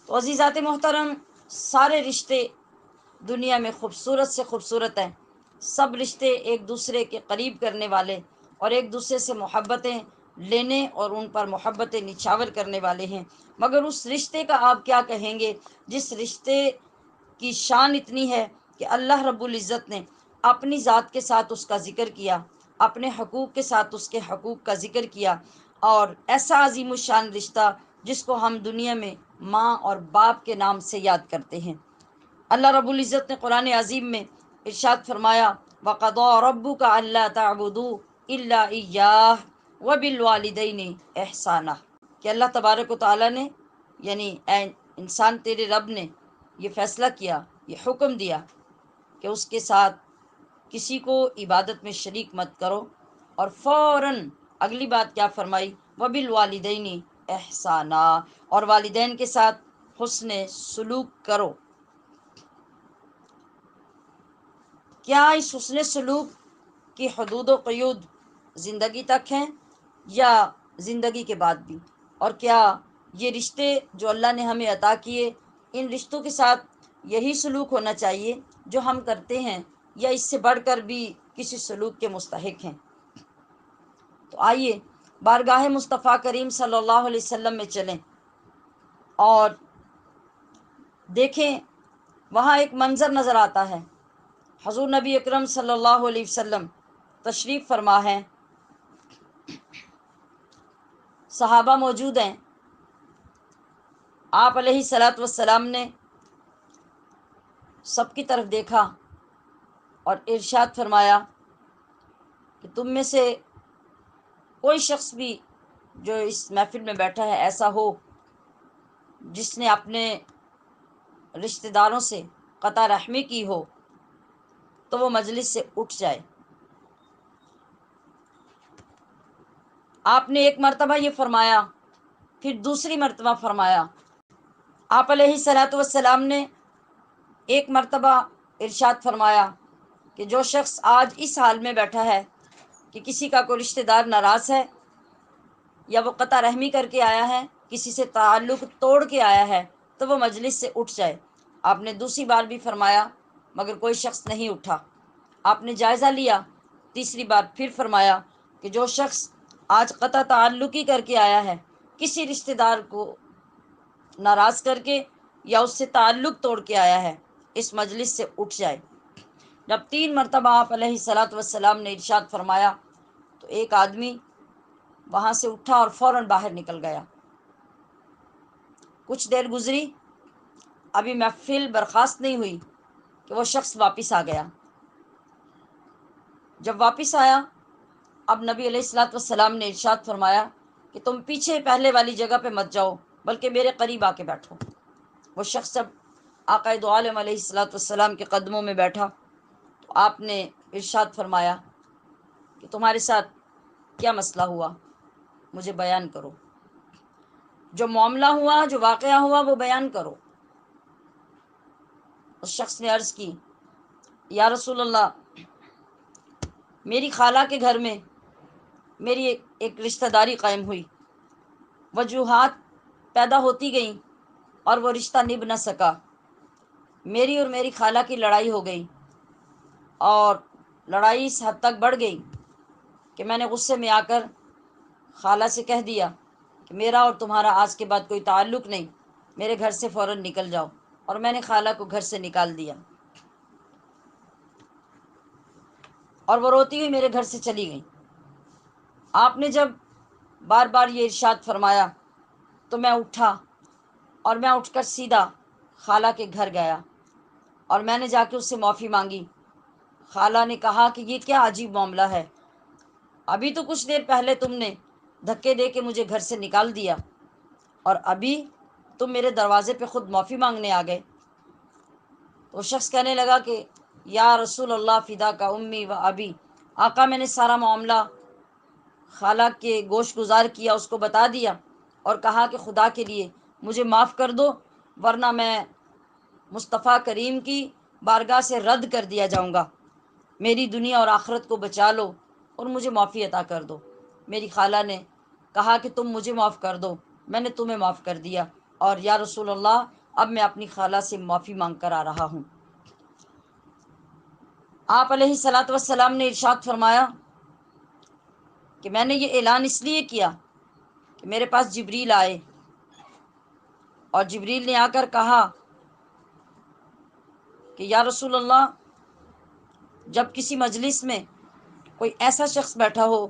تو عزیزات محترم، سارے رشتے دنیا میں خوبصورت سے خوبصورت ہیں، سب رشتے ایک دوسرے کے قریب کرنے والے اور ایک دوسرے سے محبتیں لینے اور ان پر محبتیں نچھاور کرنے والے ہیں، مگر اس رشتے کا آپ کیا کہیں گے جس رشتے کی شان اتنی ہے کہ اللہ رب العزت نے اپنی ذات کے ساتھ اس کا ذکر کیا، اپنے حقوق کے ساتھ اس کے حقوق کا ذکر کیا، اور ایسا عظیم الشان رشتہ جس کو ہم دنیا میں ماں اور باپ کے نام سے یاد کرتے ہیں۔ اللہ رب العزت نے قرآن عظیم میں ارشاد فرمایا، وَقَضَىٰ رَبُّكَ أَلَّا تَعْبُدُوا إِلَّا إِيَّاهُ وَبِالْوَالِدَيْنِ إِحْسَانًا، کہ اللہ تبارک و تعالیٰ نے، یعنی اے انسان تیرے رب نے یہ فیصلہ کیا، یہ حکم دیا کہ اس کے ساتھ کسی کو عبادت میں شریک مت کرو، اور فوراً اگلی بات کیا فرمائی، وَبِالْوَالِدَيْنِ إِحْسَانًا، اور والدین کے ساتھ حسن سلوک کرو۔ کیا اس حسن سلوک کی حدود و قیود زندگی تک ہیں یا زندگی کے بعد بھی؟ اور کیا یہ رشتے جو اللہ نے ہمیں عطا کیے، ان رشتوں کے ساتھ یہی سلوک ہونا چاہیے جو ہم کرتے ہیں، یا اس سے بڑھ کر بھی کسی سلوک کے مستحق ہیں؟ تو آئیے بارگاہ مصطفیٰ کریم صلی اللہ علیہ وسلم میں چلیں اور دیکھیں، وہاں ایک منظر نظر آتا ہے۔ حضور نبی اکرم صلی اللہ علیہ وسلم تشریف فرما ہے، صحابہ موجود ہیں، آپ علیہ الصلاۃ والسلام نے سب کی طرف دیکھا اور ارشاد فرمایا کہ تم میں سے کوئی شخص بھی جو اس محفل میں بیٹھا ہے ایسا ہو جس نے اپنے رشتہ داروں سے قطع رحمی کی ہو تو وہ مجلس سے اٹھ جائے۔ آپ نے ایک مرتبہ یہ فرمایا، پھر دوسری مرتبہ فرمایا۔ آپ علیہ الصلاۃ والسلام نے ایک مرتبہ ارشاد فرمایا کہ جو شخص آج اس حال میں بیٹھا ہے کہ کسی کا کوئی رشتہ دار ناراض ہے یا وہ قطع رحمی کر کے آیا ہے، کسی سے تعلق توڑ کے آیا ہے، تو وہ مجلس سے اٹھ جائے۔ آپ نے دوسری بار بھی فرمایا مگر کوئی شخص نہیں اٹھا۔ آپ نے جائزہ لیا، تیسری بار پھر فرمایا کہ جو شخص آج قطع تعلق ہی کر کے آیا ہے، کسی رشتہ دار کو ناراض کر کے یا اس سے تعلق توڑ کے آیا ہے، اس مجلس سے اٹھ جائے۔ جب 3 مرتبہ آپ علیہ الصلاۃ والسلام نے ارشاد فرمایا تو ایک آدمی وہاں سے اٹھا اور فوراً باہر نکل گیا۔ کچھ دیر گزری، ابھی محفل برخاست نہیں ہوئی کہ وہ شخص واپس آ گیا۔ جب واپس آیا، اب نبی علیہ الصلاۃ والسلام نے ارشاد فرمایا کہ تم پیچھے پہلے والی جگہ پہ مت جاؤ بلکہ میرے قریب آ کے بیٹھو۔ وہ شخص جب آقا دو عالم علیہ الصلاۃ والسلام کے قدموں میں بیٹھا تو آپ نے ارشاد فرمایا کہ تمہارے ساتھ کیا مسئلہ ہوا، مجھے بیان کرو، جو معاملہ ہوا، جو واقعہ ہوا وہ بیان کرو۔ اس شخص نے عرض کی، یا رسول اللہ، میری خالہ کے گھر میں میری ایک رشتہ داری قائم ہوئی، وجوہات پیدا ہوتی گئیں اور وہ رشتہ نبھ نہ سکا۔ میری اور میری خالہ کی لڑائی ہو گئی اور لڑائی اس حد تک بڑھ گئی کہ میں نے غصے میں آ کر خالہ سے کہہ دیا کہ میرا اور تمہارا آج کے بعد کوئی تعلق نہیں، میرے گھر سے فوراً نکل جاؤ، اور میں نے خالہ کو گھر سے نکال دیا اور وہ روتی ہوئی میرے گھر سے چلی گئی۔ آپ نے جب بار بار یہ ارشاد فرمایا تو میں اٹھا اور میں اٹھ کر سیدھا خالہ کے گھر گیا اور میں نے جا کے اس سے معافی مانگی۔ خالہ نے کہا کہ یہ کیا عجیب معاملہ ہے، ابھی تو کچھ دیر پہلے تم نے دھکے دے کے مجھے گھر سے نکال دیا اور ابھی تم میرے دروازے پہ خود معافی مانگنے آ گئے۔ تو شخص کہنے لگا کہ یا رسول اللہ فدا کا امی و ابی، آقا میں نے سارا معاملہ خالہ کے گوش گزار کیا، اس کو بتا دیا اور کہا کہ خدا کے لیے مجھے معاف کر دو ورنہ میں مصطفیٰ کریم کی بارگاہ سے رد کر دیا جاؤں گا، میری دنیا اور آخرت کو بچا لو اور مجھے معافی عطا کر دو۔ میری خالہ نے کہا کہ تم مجھے معاف کر دو، میں نے تمہیں معاف کر دیا۔ اور یا رسول اللہ اب میں اپنی خالہ سے معافی مانگ کر آ رہا ہوں۔ آپ علیہ الصلاۃ والسلام نے ارشاد فرمایا کہ میں نے یہ اعلان اس لیے کیا کہ میرے پاس جبریل آئے اور جبریل نے آ کر کہا کہ یا رسول اللہ، جب کسی مجلس میں کوئی ایسا شخص بیٹھا ہو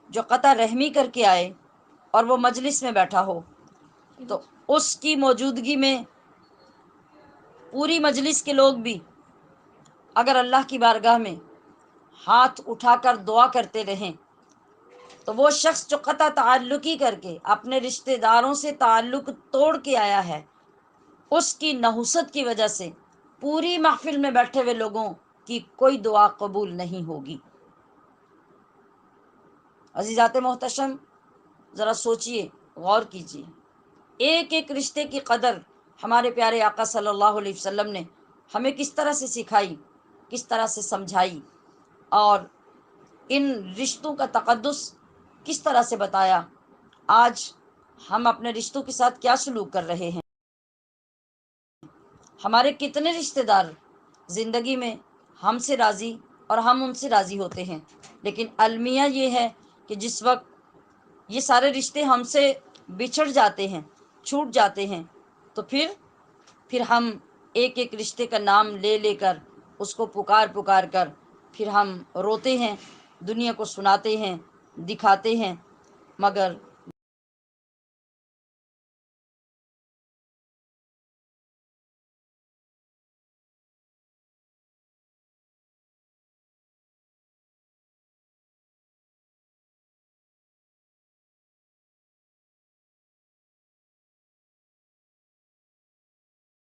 جو قطع رحمی کر کے آئے اور وہ مجلس میں بیٹھا ہو تو اس کی موجودگی میں پوری مجلس کے لوگ بھی اگر اللہ کی بارگاہ میں ہاتھ اٹھا کر دعا کرتے رہیں تو وہ شخص جو قطع تعلقی کر کے اپنے رشتہ داروں سے تعلق توڑ کے آیا ہے، اس کی نحوست کی وجہ سے پوری محفل میں بیٹھے ہوئے لوگوں کی کوئی دعا قبول نہیں ہوگی۔ عزیزات محتشم، ذرا سوچئے، غور کیجئے، ایک ایک رشتے کی قدر ہمارے پیارے آقا صلی اللہ علیہ وسلم نے ہمیں کس طرح سے سکھائی، کس طرح سے سمجھائی، اور ان رشتوں کا تقدس کس طرح سے بتایا۔ آج ہم اپنے رشتوں کے ساتھ کیا سلوک کر رہے ہیں؟ ہمارے کتنے رشتہ دار زندگی میں ہم سے راضی اور ہم ان سے راضی ہوتے ہیں، لیکن المیہ یہ ہے کہ جس وقت یہ سارے رشتے ہم سے بچھڑ جاتے ہیں، چھوٹ جاتے ہیں، تو پھر ہم ایک ایک رشتے کا نام لے لے کر اس کو پکار پکار کر پھر ہم روتے ہیں، دنیا کو سناتے ہیں، دکھاتے ہیں، مگر